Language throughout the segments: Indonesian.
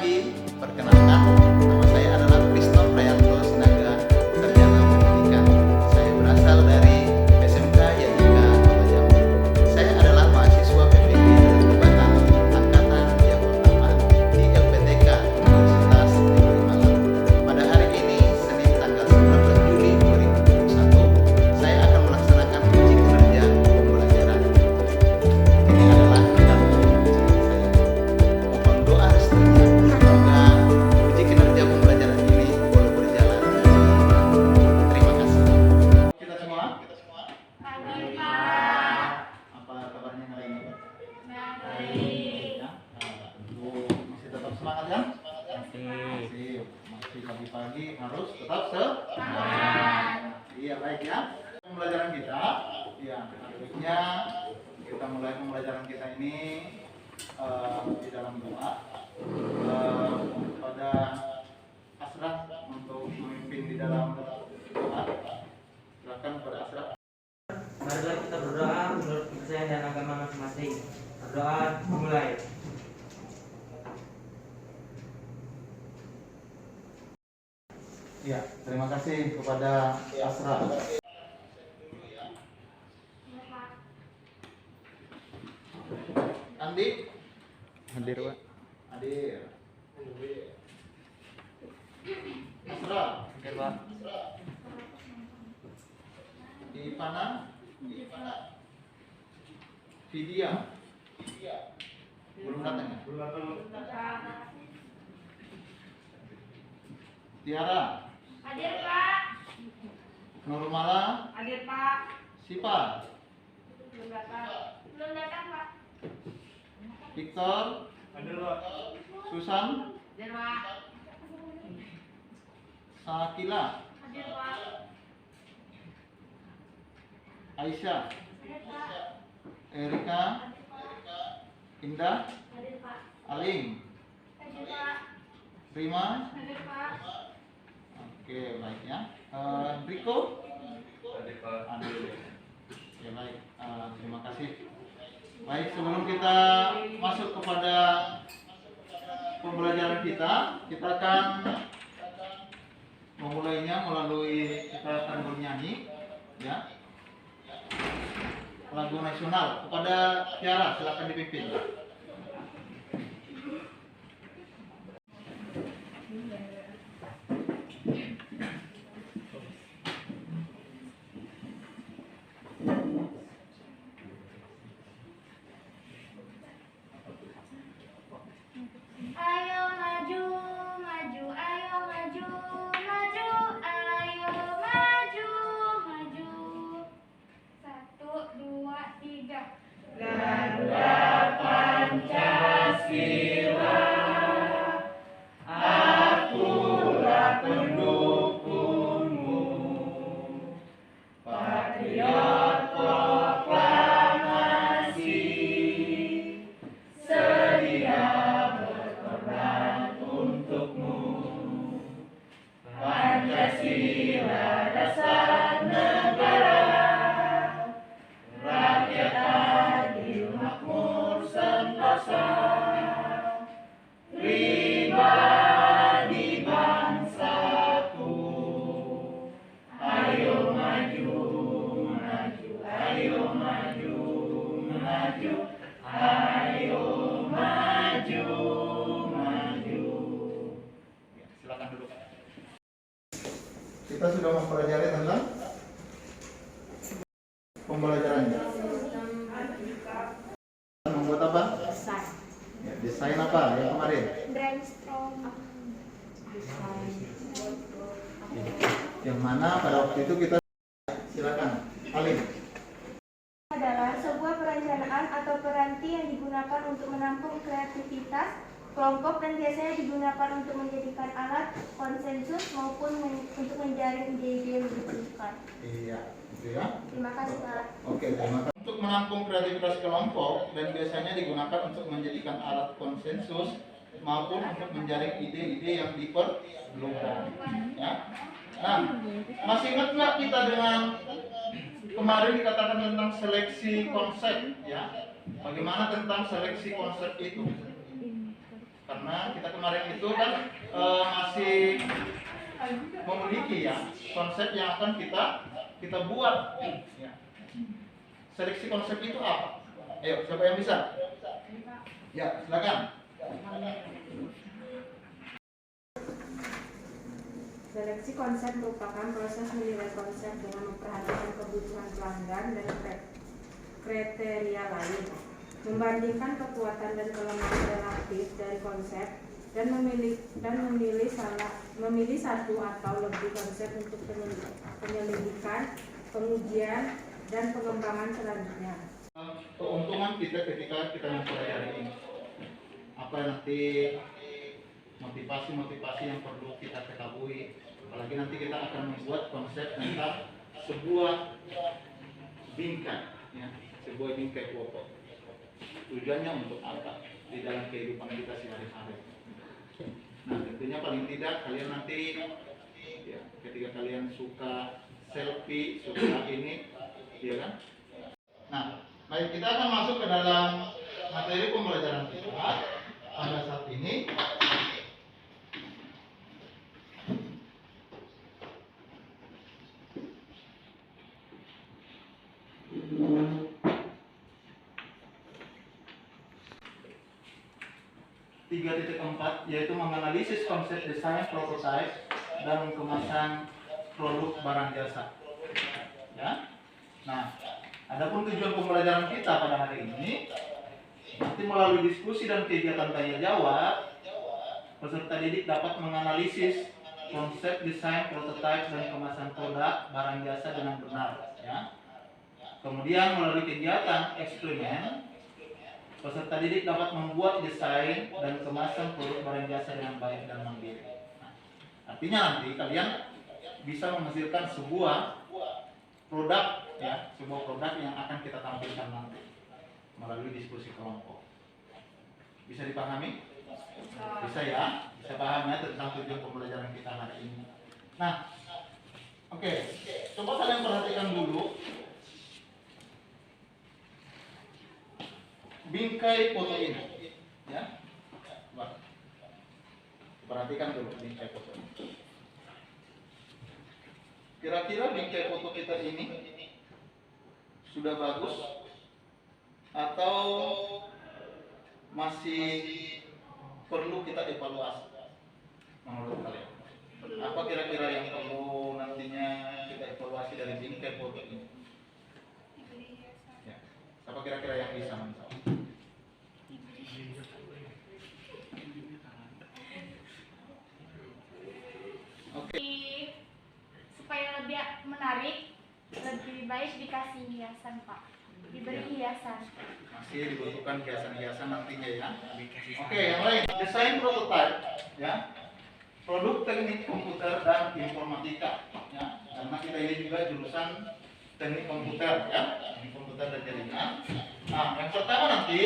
pagi, perkenalkan, nama saya adalah Kristo Prayanto Sinaga, sarjana pendidikan. Saya berasal dari SMK Yanika Kota Jambi. Saya adalah mahasiswa PPG Jabatan Angkatan yang pertama di LPTK Universitas Negeri Malang. Pada hari ini, Senin tanggal 19 Juli 2021, saya akan melaksanakan uji kinerja pembelajaran. Ini adalah kartu ujian saya. Mohon doa restunya, semoga uji kinerja pembelajaran ini boleh berjalan dengan baik. Terima kasih. Kita semua? Pagi, Pak. Apa kabarnya hari ini? Baik. Ya, Bu masih tetap semangat kan? Masih pagi-pagi harus tetap semangat. Iya, baik ya. Pembelajaran kita, ya, baiknya kita mulai pembelajaran kita ini di dalam doa pada Asraf untuk memimpin di dalam doa. Silakan pada Asraf. Marilah kita berdoa menurut kepercayaan dan agama masing-masing. Berdoa dimulai. Ya, terima kasih kepada Asraf. Andi? Hadir, Pak. Hadir. Asraf? Oke, Pak. Ipana? Vidya? Belum datang ya? Tiara? Hadir, Pak. Nurmala? Hadir, Pak. Sipa? Belum datang. Belum datang, Pak. Victor? Susan? Hadir, Pak. Sakila? Hadir, Pak. Aisyah? Hadir, Pak. Erika? Indah? Hadir, Pak. Aling? Hadir, Pak. Rima? Hadir, Pak. Oke, baik ya. Riko? Hadir. Ya, baik. Terima kasih. Baik, sebelum kita masuk kepada pembelajaran kita akan memulainya melalui kita akan bernyanyi, ya, lagu nasional. Kepada Tiara, silakan dipimpin. Ayo maju, maju, ayo maju, maju, ayo maju, maju. 1, 2, 3. Garuda Pancasila, akulah pendukungmu. Patriot proklamasi, sedia berkorban untukmu. Pancasila dasar negara, rakyat adil makmur sentosa, pribadi bangsaku. Ayo maju, maju, ayo maju, maju, ayo maju, maju. Ya, silakan duduk. Kita sudah mempelajari tentang pembelajarannya. Membuat apa? Ya, desain apa yang kemarin? Brainstorm. Yang mana pada waktu itu kita silakan. Alim. Adalah sebuah perencanaan atau peranti yang digunakan untuk menampung kreativitas kelompok dan biasanya digunakan untuk menjadikan alat konsensus maupun untuk menjaring ide-ide yang dibutuhkan. Iya, itu ya. Terima kasih, Pak. Oke, terima kasih. Untuk menampung kreativitas kelompok dan biasanya digunakan untuk menjadikan alat konsensus maupun untuk menjaring ide-ide yang diperlukan. Ya. Nah, masih ingat nggak kita dengan kemarin dikatakan tentang seleksi konsep, ya? Bagaimana tentang seleksi konsep itu? Karena karena kita kemarin itu kan masih memiliki ya konsep yang akan kita buat. Ya. Seleksi konsep itu apa? Ayo, siapa yang bisa? Ya, silakan. Seleksi konsep merupakan proses menilai konsep dengan memperhatikan kebutuhan pelanggan dan kriteria lain, membandingkan kekuatan dan kelemahan relatif dari konsep, dan memilih satu atau lebih konsep untuk penyelidikan, pengujian, dan pengembangan selanjutnya. Keuntungan kita ketika kita mempelajari ini, apa nanti motivasi yang perlu kita ketahui, apalagi nanti kita akan membuat konsep tentang sebuah bingkai, ya, sebuah bingkai foto. Tujuannya untuk apa di dalam kehidupan kita sehari-hari. Nah, tentunya paling tidak kalian nanti ya, ketika kalian suka selfie, suka ini, ya kan? Nah, baik, kita akan masuk ke dalam materi pembelajaran kita pada saat ini. Tiga titik 4 yaitu menganalisis konsep desain prototipe dan kemasan produk barang jasa. Ya. Nah, adapun tujuan pembelajaran kita pada hari ini nanti melalui diskusi dan kegiatan tanya jawab, peserta didik dapat menganalisis konsep desain prototipe dan kemasan produk barang jasa dengan benar. Ya. Kemudian melalui kegiatan eksperimen, peserta didik dapat membuat desain dan kemasan produk barang jasa dengan baik dan mandiri. Nah, artinya nanti kalian bisa menghasilkan sebuah produk, ya, sebuah produk yang akan kita tampilkan nanti melalui diskusi kelompok. Bisa dipahami? Bisa ya? Bisa paham ya tentang tujuan pembelajaran kita hari ini. Nah, oke, coba kalian perhatikan dulu bingkai foto ini, ya. Coba perhatikan dulu bingkai foto ini. Kira-kira bingkai foto kita ini sudah bagus atau masih perlu kita evaluasi menurut kalian? Apa kira-kira yang perlu nantinya kita evaluasi dari bingkai foto ini? Ya. Apa kira-kira yang bisa menjawab? Supaya lebih menarik, lebih baik dikasih hiasan, Pak. Diberi hiasan. Masih dibutuhkan hiasan-hiasan nantinya ya. Oke, yang lain, desain prototipe, ya. Produk teknik komputer dan informatika, ya. Karena kita ini juga jurusan teknik komputer, ya. Teknik komputer dan jaringan. Nah, yang pertama nanti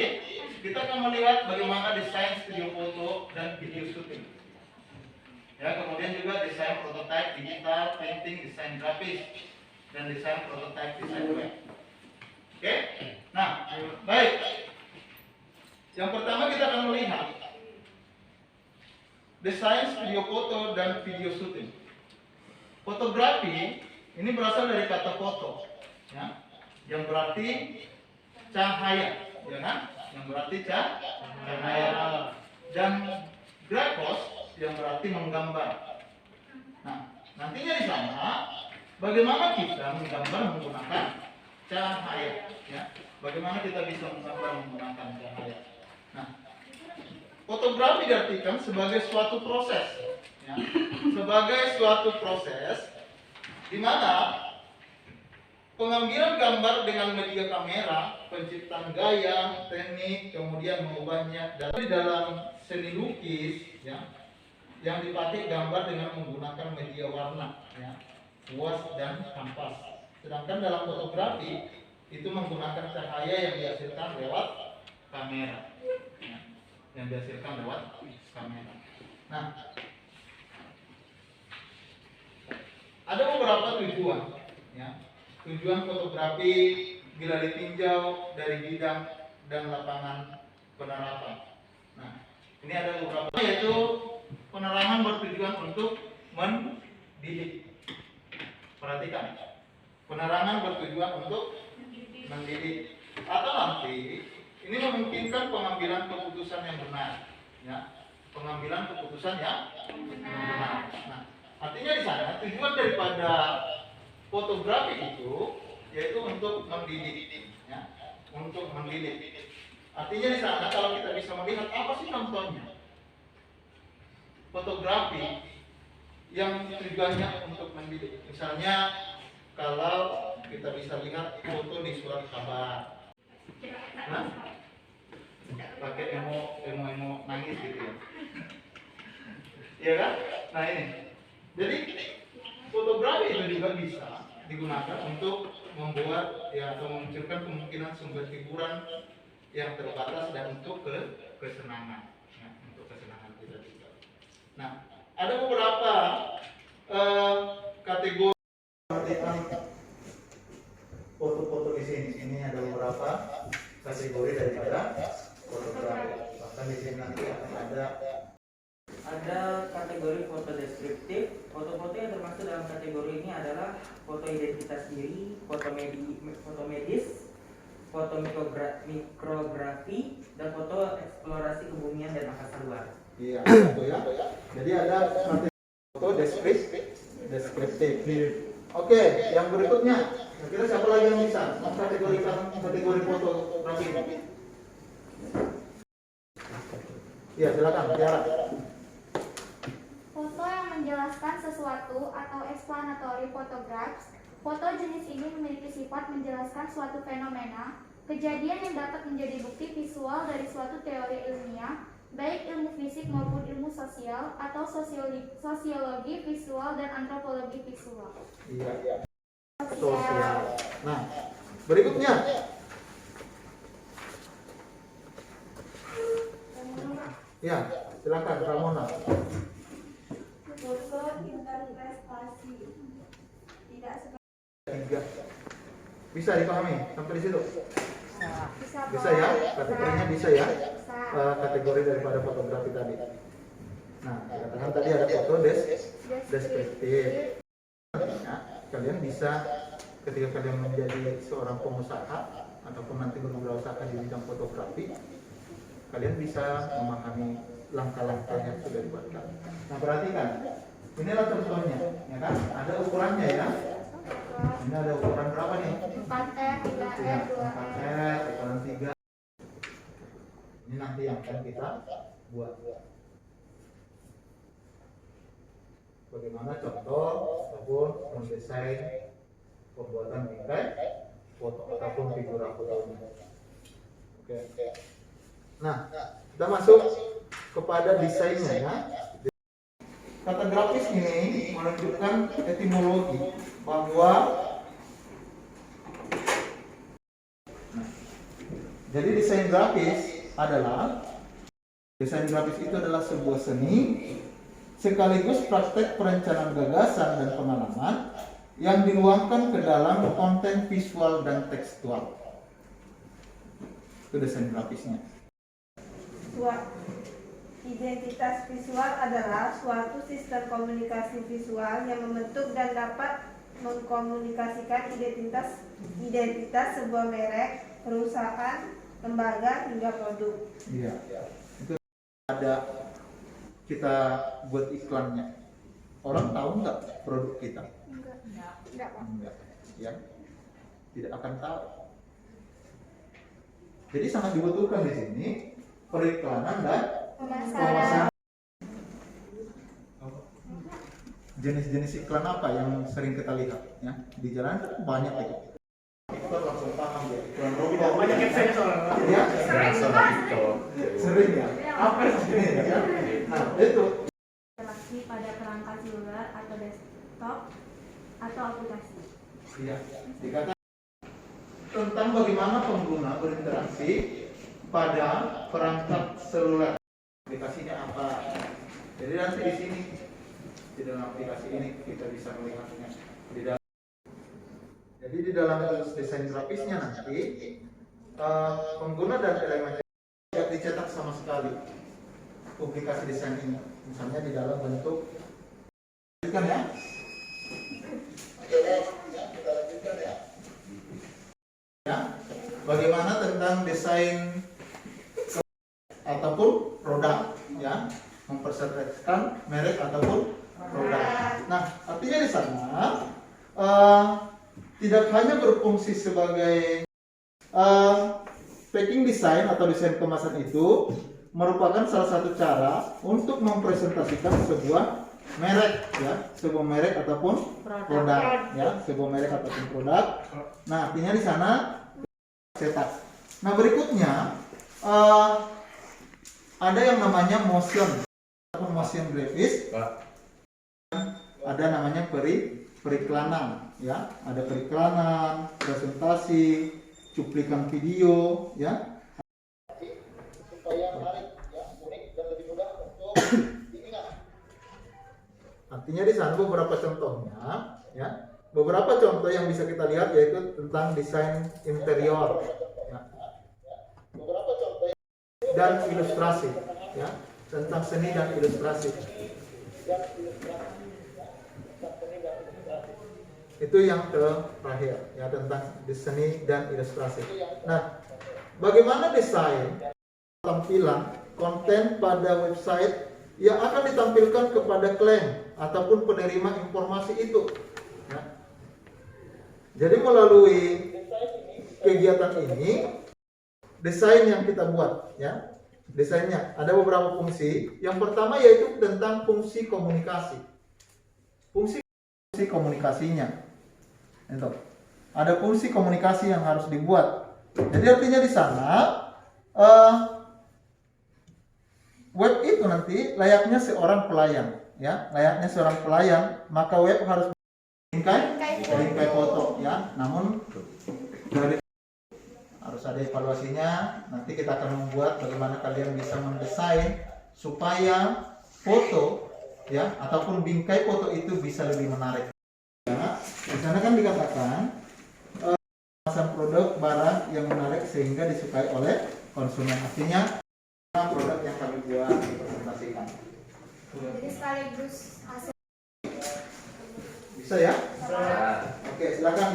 kita akan melihat bagaimana desain studio foto dan video syuting. Ya, kemudian juga desain prototipe digital, printing, desain grafis, dan desain prototipe desain web. Oke, nah, baik. Yang pertama kita akan melihat desain studio foto dan video syuting. Fotografi ini berasal dari kata foto, ya, yang berarti cahaya, ya kan? Yang berarti cahaya. Dan grafos yang berarti menggambar. Nah, nantinya di sana bagaimana kita menggambar menggunakan cahaya, ya? Bagaimana kita bisa menggambar menggunakan cahaya? Nah, fotografi diartikan sebagai suatu proses, ya? Sebagai suatu proses di mana pengambilan gambar dengan media kamera, penciptaan gaya, teknik, kemudian mengubahnya dari dalam seni lukis, ya, yang dipatik gambar dengan menggunakan media warna, ya, kuas dan kanvas. Sedangkan dalam fotografi itu menggunakan cahaya yang dihasilkan lewat kamera, ya, yang dihasilkan lewat kamera. Nah, ada beberapa tujuan, ya. Tujuan fotografi bila ditinjau dari bidang dan lapangan penerapan. Nah, Ini ada beberapa, yaitu penerangan bertujuan untuk mendidik. Perhatikan, penerangan bertujuan untuk mendidik. Atau nanti ini memungkinkan pengambilan keputusan yang benar, ya, pengambilan keputusan yang benar. Nah, artinya di sana tujuan daripada fotografi itu yaitu untuk mendidik, ya, untuk mendidik. Artinya di sana kalau kita bisa melihat apa sih contohnya fotografi yang tujuannya untuk mendidik. Misalnya kalau kita bisa lihat foto di surat kabar, nah, pakai emo nangis gitu ya, iya kan? Nah ini, jadi fotografi itu juga bisa digunakan untuk membuat ya atau memunculkan kemungkinan sumber hiburan yang terbatas dan untuk kesenangan, ya, untuk kesenangan kita juga. Nah, ada beberapa kategori foto-foto di sini. Ini ada beberapa kategori daripada fotografi. Bahkan di sini nanti akan Ada kategori foto deskriptif. Foto-foto yang termasuk dalam kategori ini adalah foto identitas diri, foto medis, foto mikrografi, dan foto eksplorasi kebumian dan angkasa luar. Iya, itu ya. Jadi ada foto deskriptif. Oke, yang berikutnya, kira-kira siapa lagi yang bisa mengkategorikan kategori fotografi ini? Iya, silakan, Tiara. Foto yang menjelaskan sesuatu atau explanatory photographs. Foto jenis ini memiliki sifat menjelaskan suatu fenomena, kejadian yang dapat menjadi bukti visual dari suatu teori ilmiah, baik ilmu fisik maupun ilmu sosial atau sosiologi visual dan antropologi visual. Iya. Sosial. Nah, berikutnya. Ya, silakan Ramona. Foto interpretasi. Tidak Tiga. Bisa dipahami sampai di situ? Bisa ya, kategorinya bisa ya. Kategori daripada fotografi tadi. Nah, katakan tadi ada foto deskriptif. Nah, kalian bisa ketika kalian menjadi seorang pengusaha ataupun nanti berwirausaha di bidang fotografi, kalian bisa memahami langkah-langkah yang sudah dibuatkan. Nah, perhatikan, inilah contohnya, ya kan? Ada ukurannya ya. Ini ada ukuran berapa nih? 4R, 3R, 2R. 4R, ukuran 3. Ini nanti yang akan kita buat. Bagaimana contoh ataupun mendesain pembuatan bingkai foto ataupun figura fotonya. Oke. Nah, kita masuk kepada desainnya ya. Kata grafis ini menunjukkan etimologi bahwa jadi desain grafis itu adalah sebuah seni sekaligus praktek perencanaan gagasan dan pengalaman yang dinuangkan ke dalam konten visual dan tekstual. Itu desain grafisnya. Identitas visual adalah suatu sistem komunikasi visual yang membentuk dan dapat mengkomunikasikan identitas sebuah merek, perusahaan, lembaga hingga produk. Iya. Itu ada kita buat iklannya. Orang tahu nggak produk kita? Enggak. Ya. Tidak akan tahu. Jadi sangat dibutuhkan di sini periklanan dan pemasaran. Jenis-jenis iklan apa yang sering kita lihat ya di jalan banyak itu. Kita langsung paham ya iklan rokok banyak yang saya soalnya. Sering ya. Apa sih ya? Nah itu. Interaksi pada perangkat seluler atau desktop atau aplikasi. Iya. Dikatakan tentang bagaimana pengguna berinteraksi pada perangkat seluler. Aplikasinya apa? Jadi nanti di sini di dalam aplikasi ini kita bisa melihatnya di dalam. Jadi di dalam desain grafisnya nanti pengguna dan elemen tidak dicetak sama sekali. publikasi desain ini, misalnya di dalam bentuk kan ya. Ya, bagaimana tentang desain ataupun produk, ya, mempersepsikan merek ataupun produk. Nah, artinya di sana tidak hanya berfungsi sebagai packing design atau desain kemasan itu merupakan salah satu cara untuk mempresentasikan sebuah merek, ya, sebuah merek ataupun produk, ya, sebuah merek ataupun produk. Nah, artinya di sana cetak. Nah, berikutnya ada yang namanya motion ataupun motion graphics. Ada namanya periklanan, ya, ada periklanan, presentasi, cuplikan video, ya. Supaya menarik, ya, unik dan lebih mudah untuk diingat. Artinya di sana beberapa contohnya, ya, beberapa contoh yang bisa kita lihat yaitu tentang desain interior, ya. Beberapa contoh dan ilustrasi, ya, tentang seni dan ilustrasi. Itu yang terakhir, ya, tentang seni dan ilustrasi. Nah, bagaimana desain tampilan konten pada website yang akan ditampilkan kepada klien ataupun penerima informasi itu, ya. Jadi melalui kegiatan ini desain yang kita buat, ya, desainnya ada beberapa fungsi. Yang pertama yaitu tentang fungsi komunikasi. Fungsi komunikasinya itu ada fungsi komunikasi yang harus dibuat. Jadi artinya di sana web itu nanti layaknya seorang pelayan, ya, layaknya seorang pelayan, maka web harus bingkai foto, ya. Namun dari harus ada evaluasinya. Nanti kita akan membuat bagaimana kalian bisa mendesain supaya foto, ya, ataupun bingkai foto itu bisa lebih menarik. Ya, di sana kan dikatakan kemasan produk barang yang menarik sehingga disukai oleh konsumen. Artinya produk yang kami buat dipresentasikan. Jadi sekaligus hasil. Bisa ya? Oke, silakan.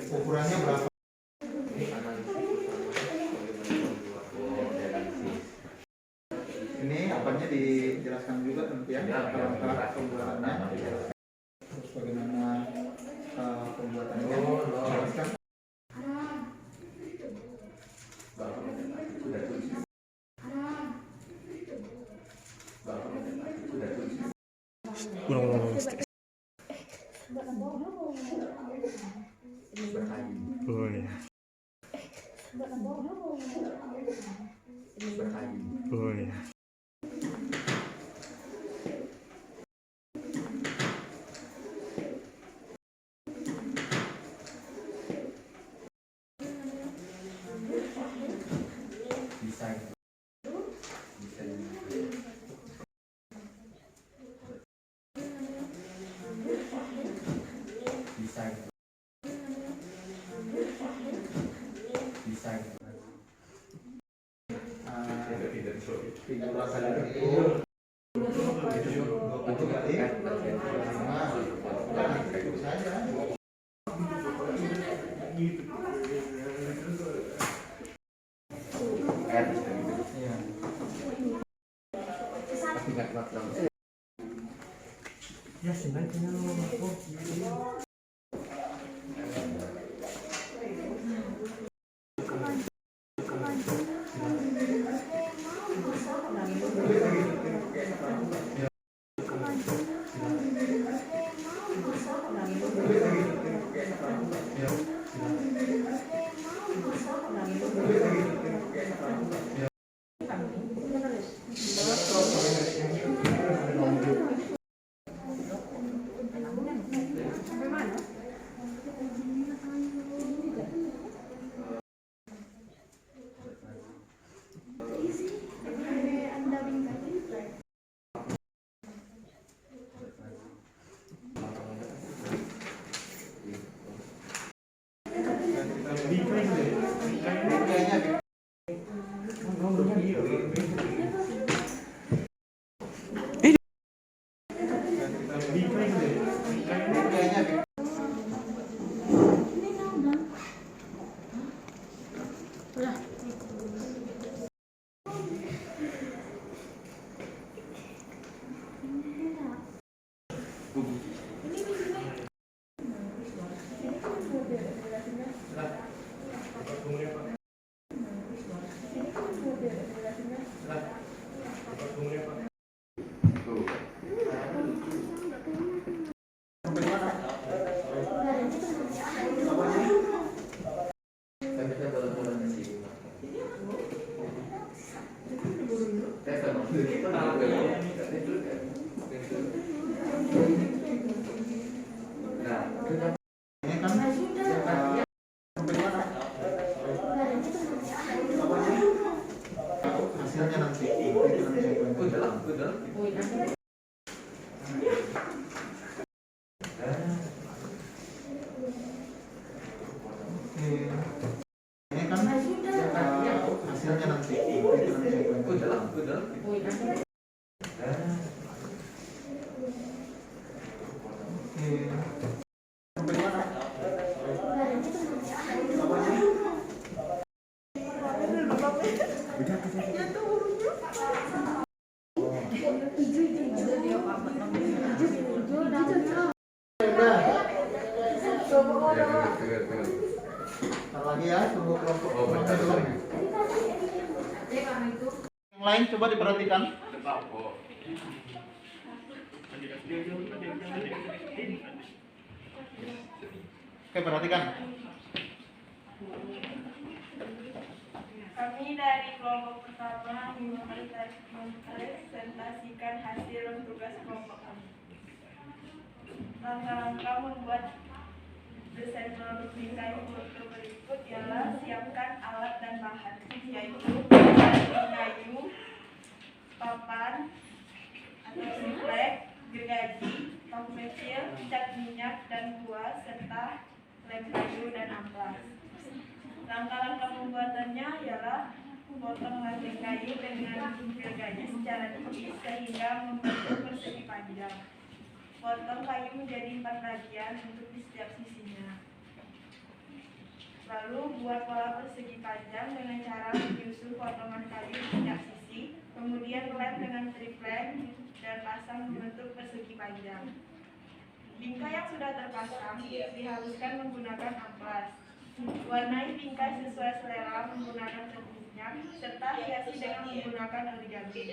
Ukurannya berapa? Ini apanya dijelaskan juga nanti, ya, langkah pembuatannya. Terus bagaimana pembuatannya dijelaskan. Ini kan hasilnya nanti. Ini kan hasilnya nanti. Ntar lagi ya, tunggu kelompok dulu. Yang lain coba diperhatikan. Oke, perhatikan. Kami dari kelompok pertama mempresentasikan hasil tugas kelompok kami. Langkah-langkah membuat desain produk bingkai foto berikut ialah siapkan alat dan bahan, yaitu kayu, papan atau triplek, gergaji, paku kecil, cat minyak dan buah, serta lem kayu dan amplas. Langkah-langkah pembuatannya ialah potong ranting kayu dengan gergaji secara tipis sehingga membentuk persegi panjang. Potong kayu menjadi 4 bagian untuk di setiap sisinya. Lalu buat pola persegi panjang dengan cara menyusun potongan kayu di setiap sisi, kemudian lem dengan triplek dan pasang membentuk persegi panjang. Bingkai yang sudah terpasang dihaluskan menggunakan amplas. Warnai bingkai sesuai selera menggunakan cat minyak serta hiasi dengan menggunakan origami.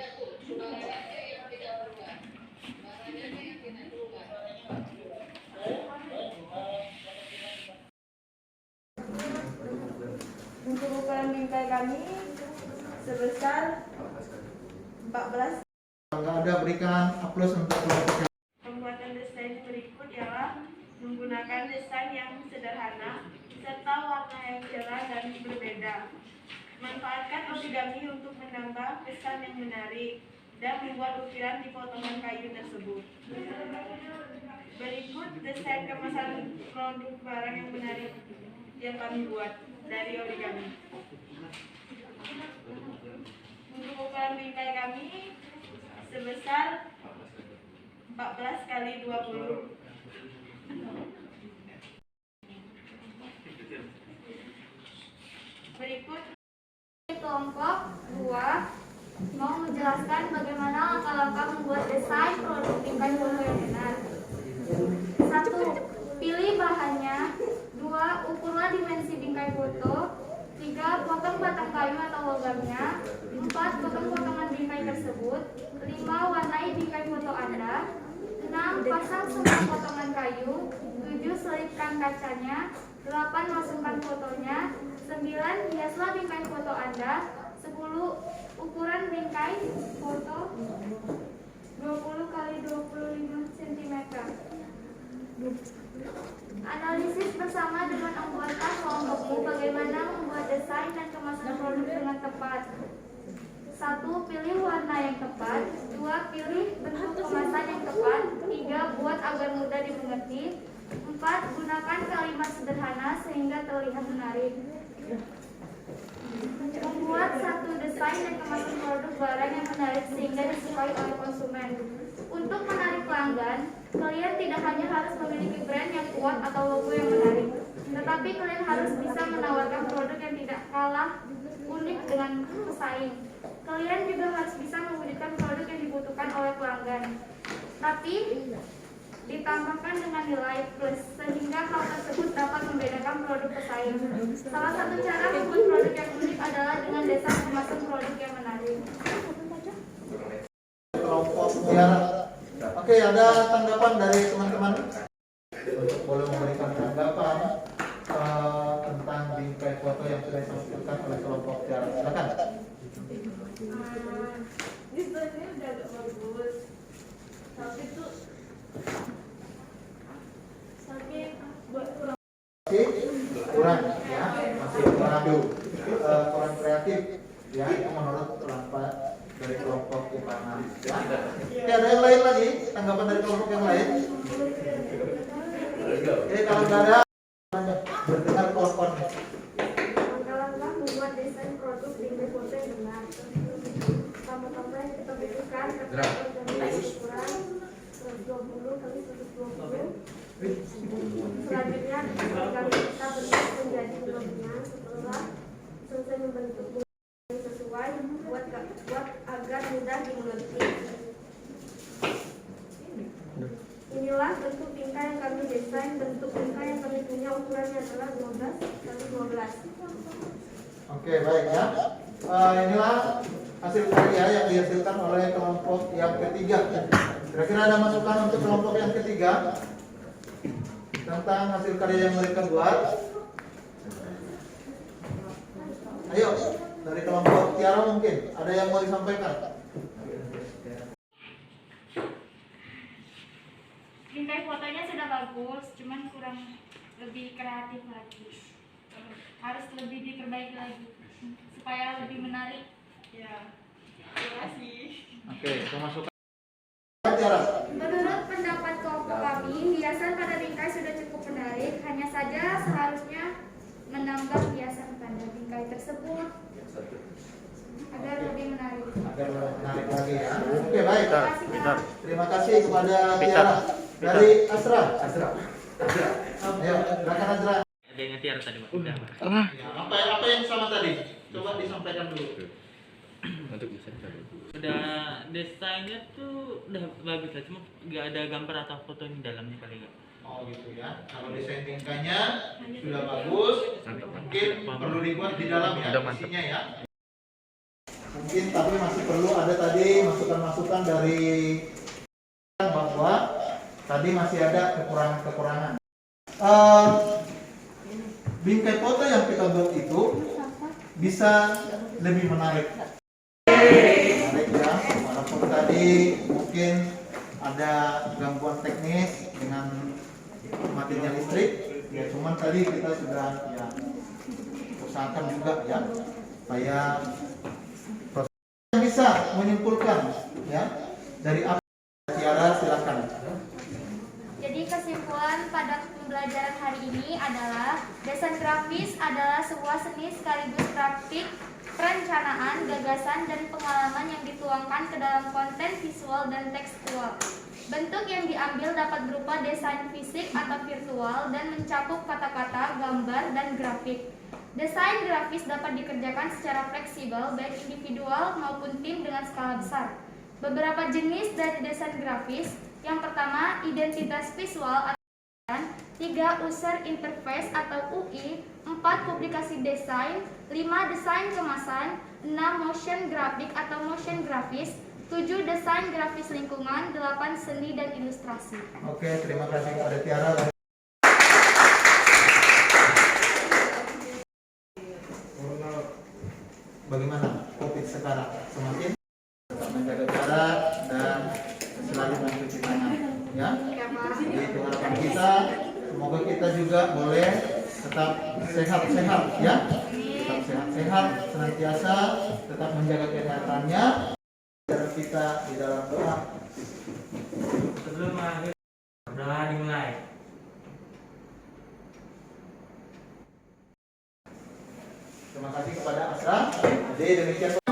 Untuk ukuran bingkai kami sebesar 14. Kalau ada berikan aplaus untuk kelompok. Pembuatan desain berikut ialah menggunakan desain yang sederhana serta warna yang cerah dan berbeda. Manfaatkan origami untuk menambah kesan yang menarik dan membuat ukiran di potongan kayu tersebut. Berikut desain kemasan produk barang yang menarik yang kami buat dari origami. Untuk ukuran bingkai kami sebesar 14 kali 20. Berikut Kelompok 2 mau menjelaskan bagaimana langkah-langkah membuat desain produk bingkai foto yang benar. 1. Pilih bahannya. 2. Ukurlah dimensi bingkai foto. 3. Potong batang kayu atau logamnya. 4. Potong potongan bingkai tersebut. 5. Warnai bingkai foto Anda. 6. Pasang semua potongan kayu. 7. Selipkan kacanya. 8. Masukkan fotonya. 9. Hiaslah bingkai foto Anda. 10. Ukuran bingkai foto 20 kali 25 cm. Analisis bersama dengan anggota kelompokmu bagaimana membuat desain dan kemasan produk dengan tepat. 1. Pilih warna yang tepat. 2. Pilih bentuk kemasan yang tepat. 3. Buat agar mudah dimengerti. 4. Gunakan kalimat sederhana sehingga terlihat menarik. Membuat satu desain dan kemasan produk barang yang menarik sehingga disukai oleh konsumen. Untuk menarik pelanggan, kalian tidak hanya harus memiliki brand yang kuat atau logo yang menarik, tetapi kalian harus bisa menawarkan produk yang tidak kalah unik dengan pesaing. Kalian juga harus bisa mewujudkan produk yang dibutuhkan oleh pelanggan. Tapi ditambahkan dengan nilai plus sehingga hal tersebut dapat membedakan produk pesaing. Salah satu cara membuat produk yang unik adalah dengan desain kemasan produk yang menarik. Kelompok Tiara. Oke, ada tanggapan dari teman-teman? Boleh memberikan tanggapan tentang bingkai foto yang sudah disampaikan oleh kelompok Tiara. Silakan. Desainnya udah agak bagus, tapi tuh buat kurang. Masih kurang, ya, masih kurang kurang kreatif, ya, itu menurut kelompok dari kelompok yang analis, ya. Oke, ada yang lain lagi? Tanggapan dari kelompok yang lain? Oke, kalau nggak ada, berdengar kelompoknya. Langkah-langkah membuat desain produk bingkai foto yang benar. Pertama-tama yang kita butuhkan terdapat gambar ukuran 120 kali 120. Selanjutnya gambar kita bentuk menjadi bunga benang. Setelah selesai membentuk bunga yang sesuai, buat agar mudah dimengerti. Inilah bentuk bingkai yang kami desain. Bentuk bingkai yang kami punya ukurannya adalah 12 kali 12. Oke, baik ya. Inilah hasil karya yang dihasilkan oleh kelompok yang ketiga. Kira-kira ada masukan untuk kelompok yang ketiga tentang hasil karya yang mereka buat? Ayo, dari kelompok Tiara mungkin ada yang mau disampaikan? Bingkai fotonya sudah bagus, cuman kurang lebih kreatif lagi. Harus lebih diperbaiki lagi supaya lebih menarik. Ya, terima kasih. Oke, itu masukan Tiara. Menurut pendapat kelompok kami, hiasan pada bingkai sudah cukup menarik. Hanya saja seharusnya menambah hiasan pada bingkai tersebut agar lebih menarik. Agar lebih menarik lagi ya. Oke, baik. Terima kasih, Kak. Terima kasih kepada Tiara. Dari Asra. Ayo, silakan Asra. Ada yang Tiara tadi, Pak. Udah. Ya, apa yang sama tadi? Coba disampaikan dulu. Udah desainnya tuh udah bagus lah, cuma nggak ada gambar atau foto di dalamnya kali nggak. Oh gitu ya. Kalau desain bingkainya sudah bagus, mungkin perlu dibuat di dalam ya, isinya ya. Mungkin tapi masih perlu ada tadi masukan-masukan dari bahwa tadi masih ada kekurangan-kekurangan. Bingkai foto yang kita buat itu bisa lebih menarik. Menarik ya, walaupun tadi mungkin ada gangguan teknis dengan matinya listrik, ya cuman tadi kita sudah ya usahakan juga ya supaya proses bisa menyimpulkan ya dari apa. Tiara silakan. Jadi kesimpulan pada pembelajaran hari ini adalah desain grafis adalah sebuah seni sekaligus praktik perencanaan, gagasan, dan pengalaman yang dituangkan ke dalam konten visual dan tekstual. Bentuk yang diambil dapat berupa desain fisik atau virtual dan mencakup kata-kata, gambar, dan grafik. Desain grafis dapat dikerjakan secara fleksibel baik individual maupun tim dengan skala besar. Beberapa jenis dari desain grafis, yang pertama identitas visual atau 3. User interface atau UI, 4. Publikasi desain, 5. Desain kemasan, 6. Motion grafik atau motion grafis, 7. Desain grafis lingkungan, 8. Seni dan ilustrasi. Oke, terima kasih kepada Tiara. Bagaimana COVID sekarang? Semakin tetap menjaga jarak dan selalu mencuci tangan, ya. Jadi itu harapan kita. Semoga kita juga boleh tetap sehat-sehat, ya. Tetap sehat-sehat, senantiasa tetap menjaga kesehatannya. Dan kita di dalam doa. Sebelum akhir udah dimulai. Terima kasih kepada Asra. Jadi demikian.